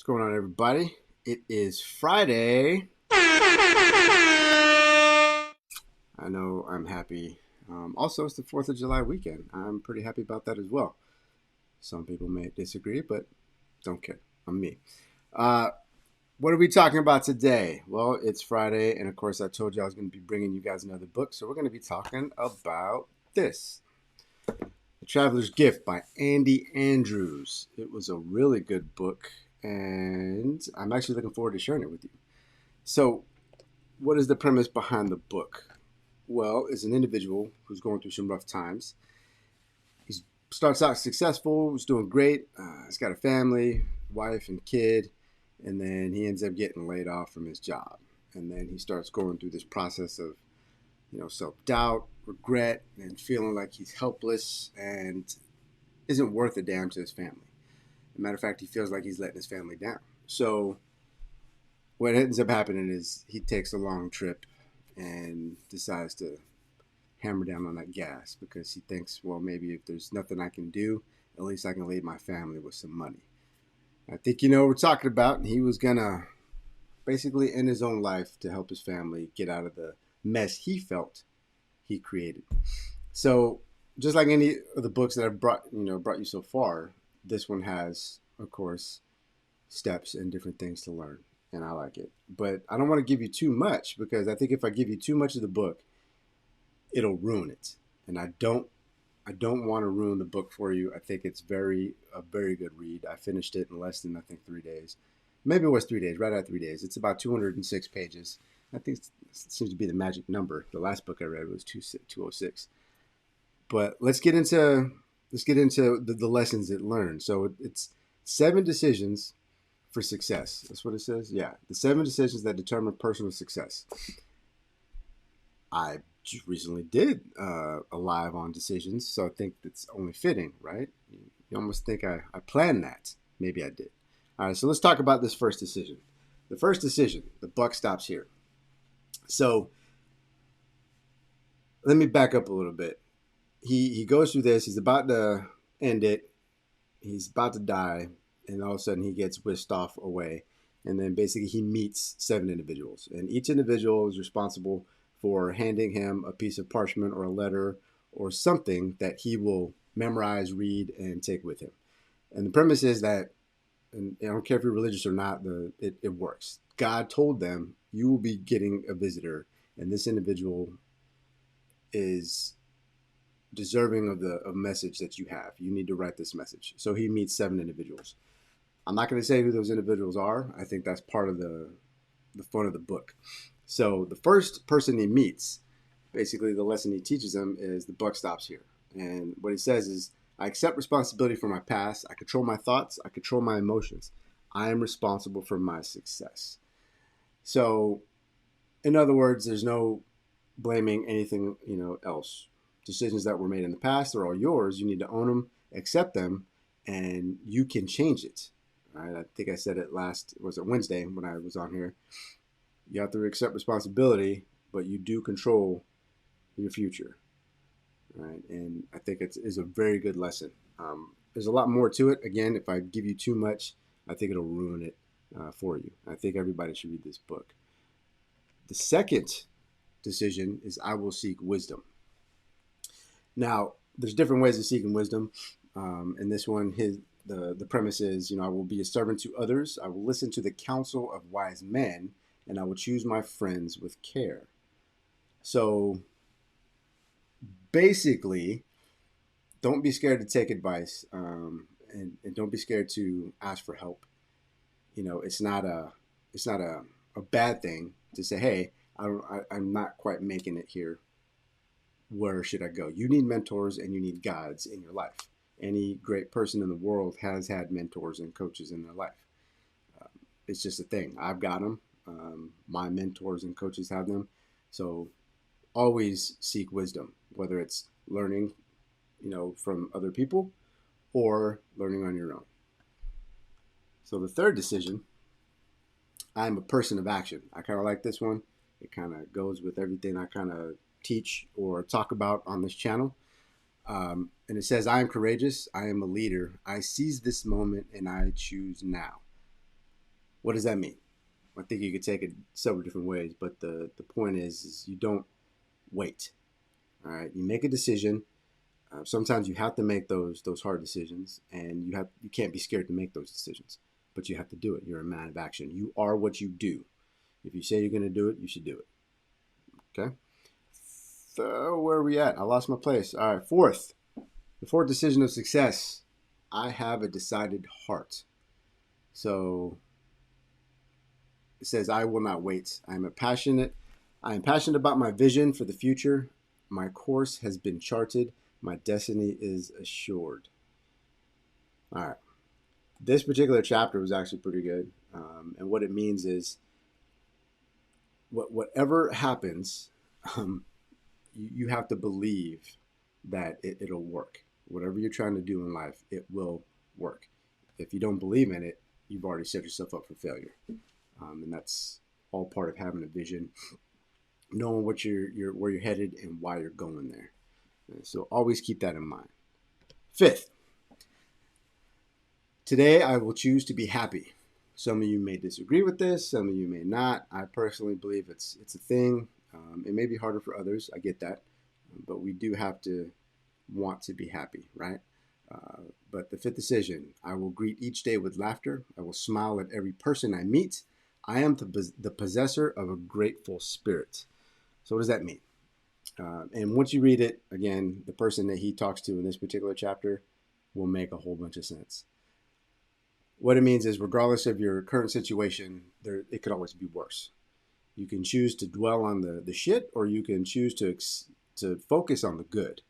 going on, everybody? It is Friday. I know I'm happy. Also, it's the 4th of July weekend. I'm pretty happy about that as well. Some people may disagree, but don't care. I'm me. Uh, what are we talking about today? Well, it's Friday, and of course, I told you I was going to be bringing you guys another book. So, we're going to be talking about this The Traveler's Gift by Andy Andrews. It was a really good book, and I'm actually looking forward to sharing it with you. So, what is the premise behind the book? Well, it's an individual who's going through some rough times. He starts out successful, he's doing great. He's got a family, wife, and kid, and then he ends up getting laid off from his job. And then he starts going through this process of, self-doubt, regret, and feeling like he's helpless and isn't worth a damn to his family. As a matter of fact, he feels like he's letting his family down. So what ends up happening is he takes a long trip and decides to hammer down on that gas because he thinks, well, maybe if there's nothing I can do, at least I can leave my family with some money. I think you know what we're talking about. He was going to basically end his own life to help his family get out of the mess he felt he created. So just like any of the books that I've brought you so far, this one has, of course, steps and different things to learn. And I like it. But I don't want to give you too much because I think if I give you too much of the book, it'll ruin it. And I don't want to ruin the book for you. I think it's a very good read. I finished it in less than, I think, 3 days. Maybe it was 3 days, right at 3 days. It's about 206 pages. I think it seems to be the magic number. The last book I read was 206. But let's get into the lessons it learned. So it's 7 decisions for success. That's what it says. Yeah, the 7 decisions that determine personal success. I just recently did a live on decisions, so I think it's only fitting, right? You almost think I planned that. Maybe I did. All right, so let's talk about this first decision. The first decision, the buck stops here. So let me back up a little bit. He goes through this. He's about to end it. He's about to die. And all of a sudden he gets whisked off away. And then basically he meets 7 individuals. And each individual is responsible for handing him a piece of parchment or a letter or something that he will memorize, read, and take with him. And the premise is that, and I don't care if you're religious or not, it works. God told them, you will be getting a visitor, and this individual is deserving of the message that you have. You need to write this message. So he meets 7 individuals. I'm not going to say who those individuals are. I think that's part of the fun of the book. So the first person he meets, basically the lesson he teaches him is the buck stops here. And what he says is, I accept responsibility for my past. I control my thoughts. I control my emotions. I am responsible for my success. So in other words, there's no blaming anything, else. Decisions that were made in the past are all yours. You need to own them, accept them, and you can change it. Right? I think I said it was it Wednesday when I was on here. You have to accept responsibility, but you do control your future. Right? And I think it is a very good lesson. There's a lot more to it. Again, if I give you too much, I think it'll ruin it for you. I think everybody should read this book. The second decision is I will seek wisdom. Now, there's different ways of seeking wisdom. In this one, the premise is, I will be a servant to others. I will listen to the counsel of wise men, and I will choose my friends with care. So basically, don't be scared to take advice, and don't be scared to ask for help. It's not a bad thing to say, hey, I'm not quite making it here. Where should I go? You need mentors and you need guides in your life. Any great person in the world has had mentors and coaches in their life. It's just a thing. I've got them. My mentors and coaches have them. So always seek wisdom, whether it's learning, from other people or learning on your own. So the third decision, I'm a person of action. I kind of like this one. It kind of goes with everything I kind of teach or talk about on this channel. And it says, I am courageous. I am a leader. I seize this moment and I choose now. What does that mean? I think you could take it several different ways, but the point is you don't wait. All right, you make a decision. Sometimes you have to make those hard decisions, and you can't be scared to make those decisions, but you have to do it. You're a man of action. You are what you do. If you say you're going to do it, you should do it. Okay. So where are we at? I lost my place. All right, fourth. The fourth decision of success. I have a decided heart. So it says, I will not wait. I am passionate about my vision for the future. My course has been charted. My destiny is assured. All right. This particular chapter was actually pretty good. And what it means is whatever happens, um, you have to believe that it'll work. Whatever you're trying to do in life, it will work. If you don't believe in it, you've already set yourself up for failure. And that's all part of having a vision, knowing what where you're headed and why you're going there. So always keep that in mind. Fifth, today I will choose to be happy. Some of you may disagree with this, some of you may not. I personally believe it's a thing. It may be harder for others. I get that, but we do have to want to be happy, right? But the fifth decision, I will greet each day with laughter. I will smile at every person I meet. I am the possessor of a grateful spirit. So what does that mean? And once you read it, again, the person that he talks to in this particular chapter will make a whole bunch of sense. What it means is, regardless of your current situation, it could always be worse. You can choose to dwell on the shit, or you can choose to focus on the good.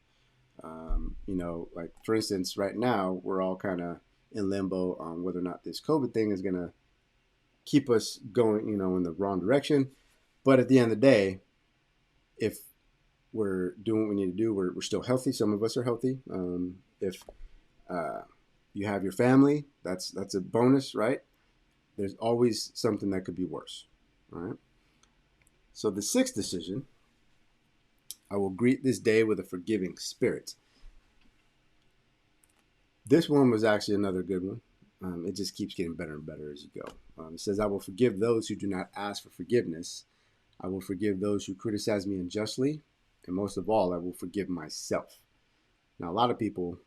Like for instance, right now we're all kind of in limbo on whether or not this COVID thing is gonna keep us going, in the wrong direction. But at the end of the day, if we're doing what we need to do, we're still healthy. Some of us are healthy. If you have your family, that's a bonus, right? There's always something that could be worse. All right. So the sixth decision, I will greet this day with a forgiving spirit. This one was actually another good one. It just keeps getting better and better as you go. It says, I will forgive those who do not ask for forgiveness. I will forgive those who criticize me unjustly. And most of all, I will forgive myself. Now, a lot of people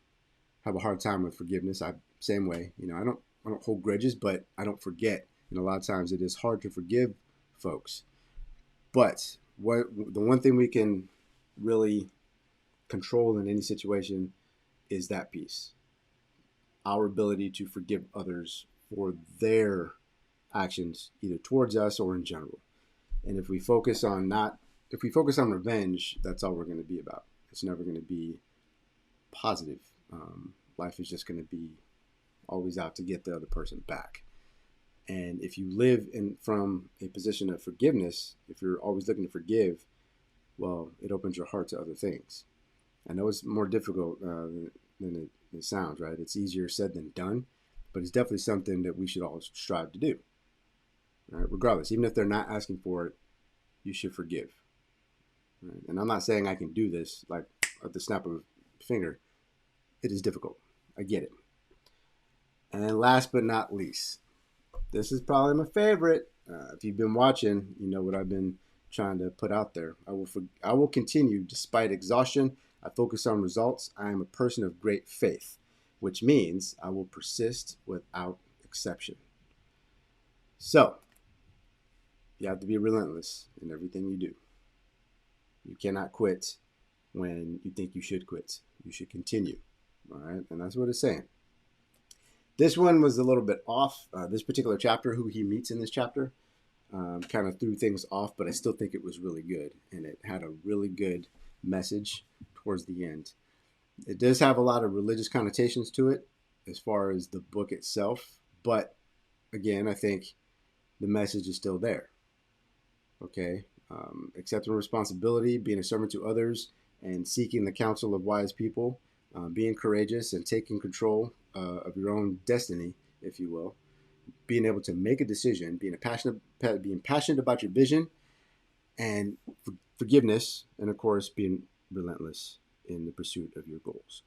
have a hard time with forgiveness. Same way. I don't hold grudges, but I don't forget. And a lot of times it is hard to forgive folks. But the one thing we can really control in any situation is that piece. Our ability to forgive others for their actions, either towards us or in general. And if we focus on revenge, that's all we're going to be about. It's never going to be positive. Life is just going to be always out to get the other person back. And if you live from a position of forgiveness, if you're always looking to forgive, well, it opens your heart to other things. I know it's more difficult than it sounds, right? It's easier said than done, but it's definitely something that we should all strive to do. Right? Regardless, even if they're not asking for it, you should forgive. Right? And I'm not saying I can do this like at the snap of a finger. It is difficult. I get it. And last but not least, this is probably my favorite. If you've been watching, you know what I've been trying to put out there. I will continue despite exhaustion. I focus on results. I am a person of great faith, which means I will persist without exception. So, you have to be relentless in everything you do. You cannot quit when you think you should quit. You should continue. All right? And that's what it's saying. This one was a little bit off. This particular chapter, who he meets in this chapter, kind of threw things off, but I still think it was really good. And it had a really good message towards the end. It does have a lot of religious connotations to it as far as the book itself. But again, I think the message is still there. Okay? Accepting responsibility, being a servant to others, and seeking the counsel of wise people, being courageous and taking control of your own destiny, if you will, being able to make a decision, being passionate about your vision, and forgiveness, and of course, being relentless in the pursuit of your goals.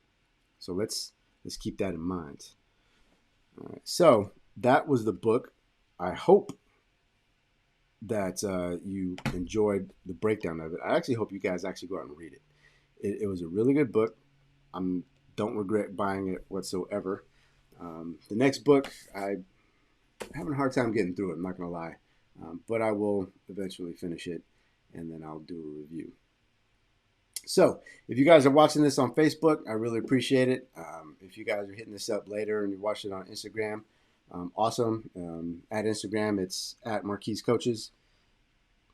So let's keep that in mind. All right. So that was the book. I hope that you enjoyed the breakdown of it. I actually hope you guys actually go out and read it. It was a really good book. I don't regret buying it whatsoever. The next book, I'm having a hard time getting through it. I'm not gonna lie, but I will eventually finish it, and then I'll do a review. So, if you guys are watching this on Facebook, I really appreciate it. If you guys are hitting this up later and you're watching it on Instagram, awesome. At Instagram, it's at Marquise Coaches.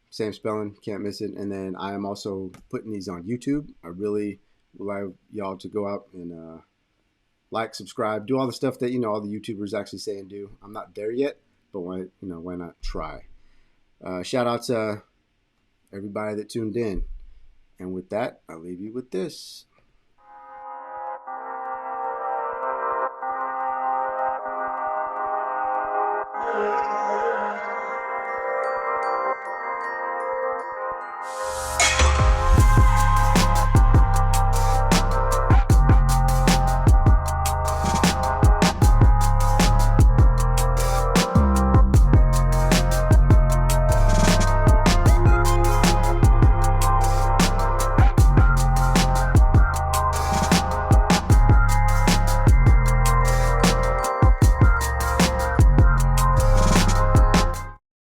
Same spelling, can't miss it. And then I am also putting these on YouTube. I really would like y'all to go out and like, subscribe, do all the stuff that all the YouTubers actually say and do. I'm not there yet, but why not try? Shout out to everybody that tuned in. And with that, I'll leave you with this.